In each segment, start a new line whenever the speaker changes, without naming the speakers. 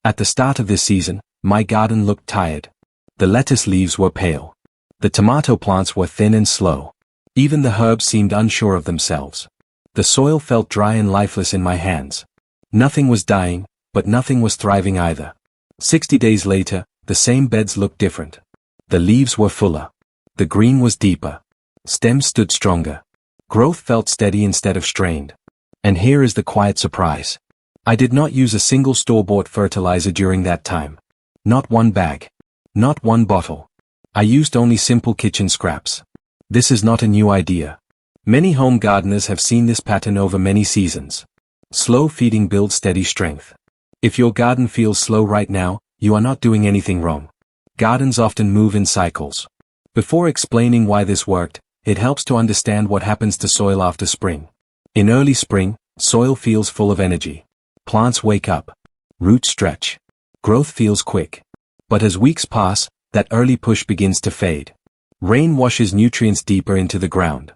At the start of this season, my garden looked tired. The lettuce leaves were pale. The tomato plants were thin and slow. Even the herbs seemed unsure of themselves. The soil felt dry and lifeless in my hands. Nothing was dying, but nothing was thriving either. 60 days later, the same beds looked different. The leaves were fuller. The green was deeper. Stems stood stronger. Growth felt steady instead of strained. And here is the quiet surprise. I did not use a single store-bought fertilizer during that time. Not one bag. Not one bottle. I used only simple kitchen scraps. This is not a new idea. Many home gardeners have seen this pattern over many seasons. Slow feeding builds steady strength. If your garden feels slow right now, you are not doing anything wrong. Gardens often move in cycles. Before explaining why this worked, it helps to understand what happens to soil after spring. In early spring, soil feels full of energy. Plants wake up. Roots stretch. Growth feels quick. But as weeks pass, that early push begins to fade. Rain washes nutrients deeper into the ground.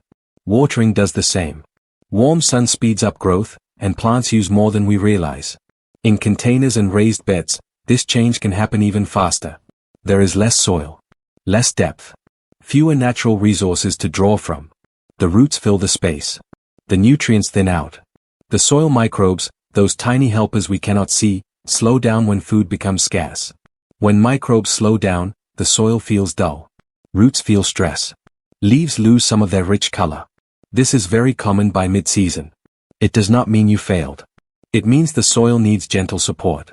Watering does the same. Warm sun speeds up growth, and plants use more than we realize. In containers and raised beds, this change can happen even faster. There is less soil. Less depth. Fewer natural resources to draw from. The roots fill the space. The nutrients thin out. The soil microbes, those tiny helpers we cannot see, slow down when food becomes scarce. When microbes slow down, the soil feels dull. Roots feel stress. Leaves lose some of their rich color. This is very common by mid-season. It does not mean you failed. It means the soil needs gentle support.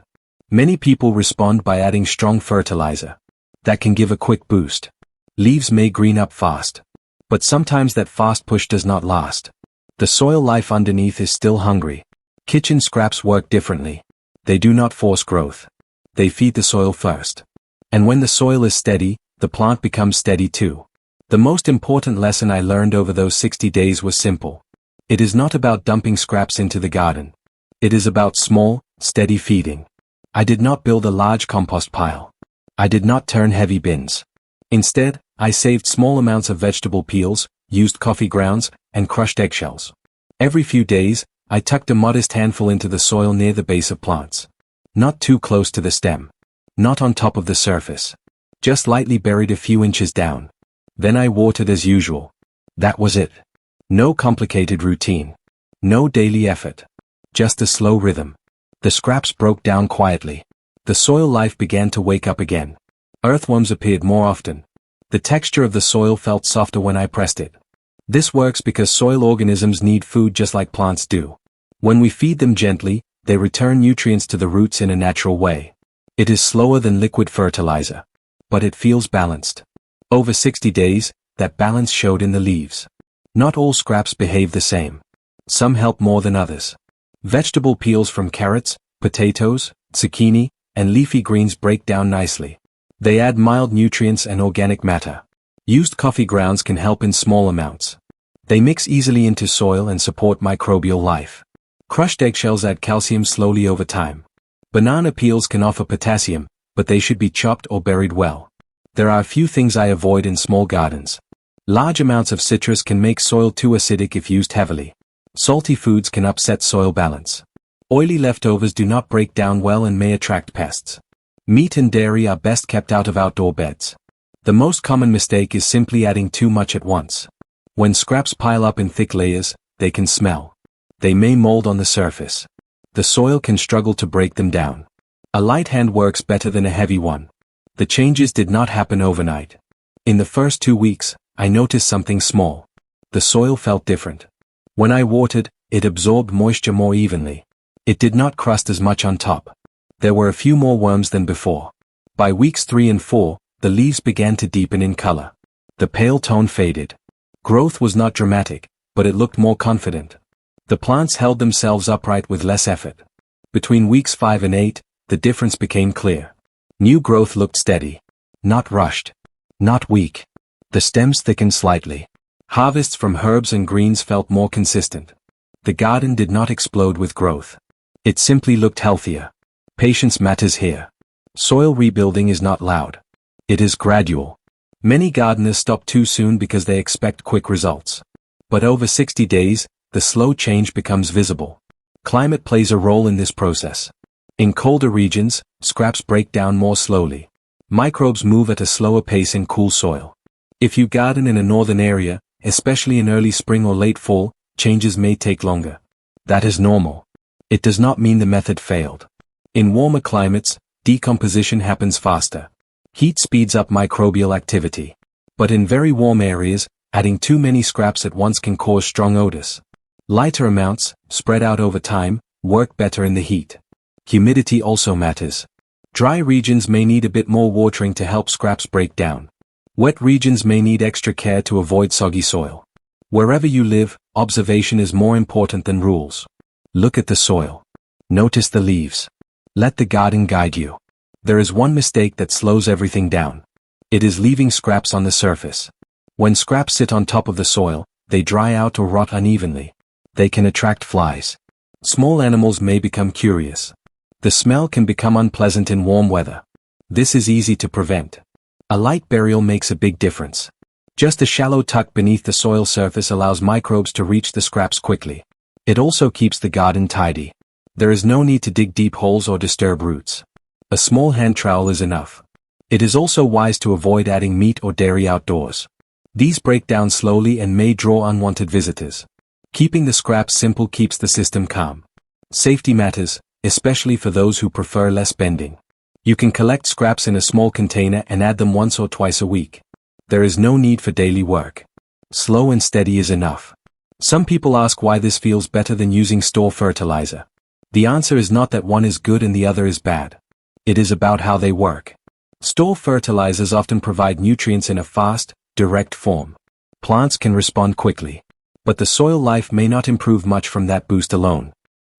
Many people respond by adding strong fertilizer. That can give a quick boost. Leaves may green up fast. But sometimes that fast push does not last. The soil life underneath is still hungry. Kitchen scraps work differently. They do not force growth. They feed the soil first. And when the soil is steady, the plant becomes steady too. The most important lesson I learned over those 60 days was simple. It is not about dumping scraps into the garden. It is about small, steady feeding. I did not build a large compost pile. I did not turn heavy bins. Instead, I saved small amounts of vegetable peels, used coffee grounds, and crushed eggshells. Every few days, I tucked a modest handful into the soil near the base of plants. Not too close to the stem. Not on top of the surface. Just lightly buried a few inches down. Then I watered as usual. That was it. No complicated routine. No daily effort. Just a slow rhythm. The scraps broke down quietly. The soil life began to wake up again. Earthworms appeared more often. The texture of the soil felt softer when I pressed it. This works because soil organisms need food just like plants do. When we feed them gently, they return nutrients to the roots in a natural way. It is slower than liquid fertilizer. But it feels balanced. Over 60 days, that balance showed in the leaves. Not all scraps behave the same. Some help more than others. Vegetable peels from carrots, potatoes, zucchini, and leafy greens break down nicely. They add mild nutrients and organic matter. Used coffee grounds can help in small amounts. They mix easily into soil and support microbial life. Crushed eggshells add calcium slowly over time. Banana peels can offer potassium, but they should be chopped or buried well. There are a few things I avoid in small gardens. Large amounts of citrus can make soil too acidic if used heavily. Salty foods can upset soil balance. Oily leftovers do not break down well and may attract pests. Meat and dairy are best kept out of outdoor beds. The most common mistake is simply adding too much at once. When scraps pile up in thick layers, they can smell. They may mold on the surface. The soil can struggle to break them down. A light hand works better than a heavy one. The changes did not happen overnight. In the first 2 weeks, I noticed something small. The soil felt different. When I watered, it absorbed moisture more evenly. It did not crust as much on top. There were a few more worms than before. By weeks 3 and 4, the leaves began to deepen in color. The pale tone faded. Growth was not dramatic, but it looked more confident. The plants held themselves upright with less effort. Between weeks 5 and 8, the difference became clear. New growth looked steady. Not rushed. Not weak. The stems thickened slightly. Harvests from herbs and greens felt more consistent. The garden did not explode with growth. It simply looked healthier. Patience matters here. Soil rebuilding is not loud. It is gradual. Many gardeners stop too soon because they expect quick results. But over 60 days, the slow change becomes visible. Climate plays a role in this process. In colder regions, scraps break down more slowly. Microbes move at a slower pace in cool soil. If you garden in a northern area, especially in early spring or late fall, changes may take longer. That is normal. It does not mean the method failed. In warmer climates, decomposition happens faster. Heat speeds up microbial activity. But in very warm areas, adding too many scraps at once can cause strong odors. Lighter amounts, spread out over time, work better in the heat. Humidity also matters. Dry regions may need a bit more watering to help scraps break down. Wet regions may need extra care to avoid soggy soil. Wherever you live, observation is more important than rules. Look at the soil. Notice the leaves. Let the garden guide you. There is one mistake that slows everything down. It is leaving scraps on the surface. When scraps sit on top of the soil, they dry out or rot unevenly. They can attract flies. Small animals may become curious. The smell can become unpleasant in warm weather. This is easy to prevent. A light burial makes a big difference. Just a shallow tuck beneath the soil surface allows microbes to reach the scraps quickly. It also keeps the garden tidy. There is no need to dig deep holes or disturb roots. A small hand trowel is enough. It is also wise to avoid adding meat or dairy outdoors. These break down slowly and may draw unwanted visitors. Keeping the scraps simple keeps the system calm. Safety matters, especially for those who prefer less bending. You can collect scraps in a small container and add them once or twice a week. There is no need for daily work. Slow and steady is enough. Some people ask why this feels better than using store fertilizer. The answer is not that one is good and the other is bad. It is about how they work. Store fertilizers often provide nutrients in a fast, direct form. Plants can respond quickly. But the soil life may not improve much from that boost alone.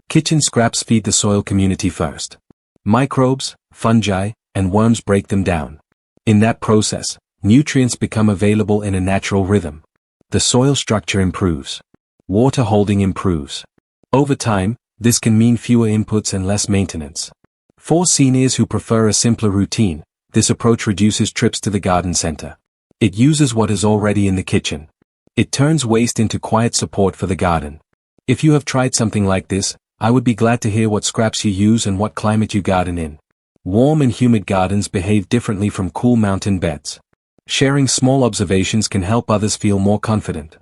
Kitchen scraps feed the soil community first. Microbes, fungi, and worms break them down. In that process, nutrients become available in a natural rhythm. The soil structure improves. Water holding improves. Over time, this can mean fewer inputs and less maintenance. For seniors who prefer a simpler routine, this approach reduces trips to the garden center. It uses what is already in the kitchen. It turns waste into quiet support for the garden. If you have tried something like this, I would be glad to hear what scraps you use and what climate you garden in. Warm and humid gardens behave differently from cool mountain beds. Sharing small observations can help others feel more confident.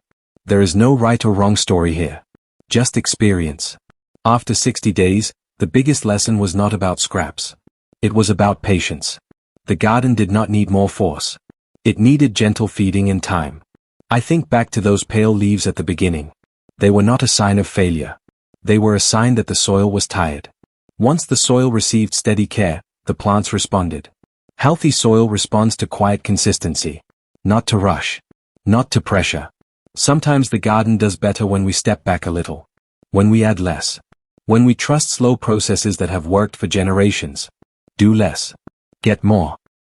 There is no right or wrong story here. Just experience. After 60 days, the biggest lesson was not about scraps. It was about patience. The garden did not need more force. It needed gentle feeding and time. I think back to those pale leaves at the beginning. They were not a sign of failure. They were a sign that the soil was tired. Once the soil received steady care, the plants responded. Healthy soil responds to quiet consistency. Not to rush. Not to pressure. Sometimes the garden does better when we step back a little. When we add less. When we trust slow processes that have worked for generations. Do less. Get more.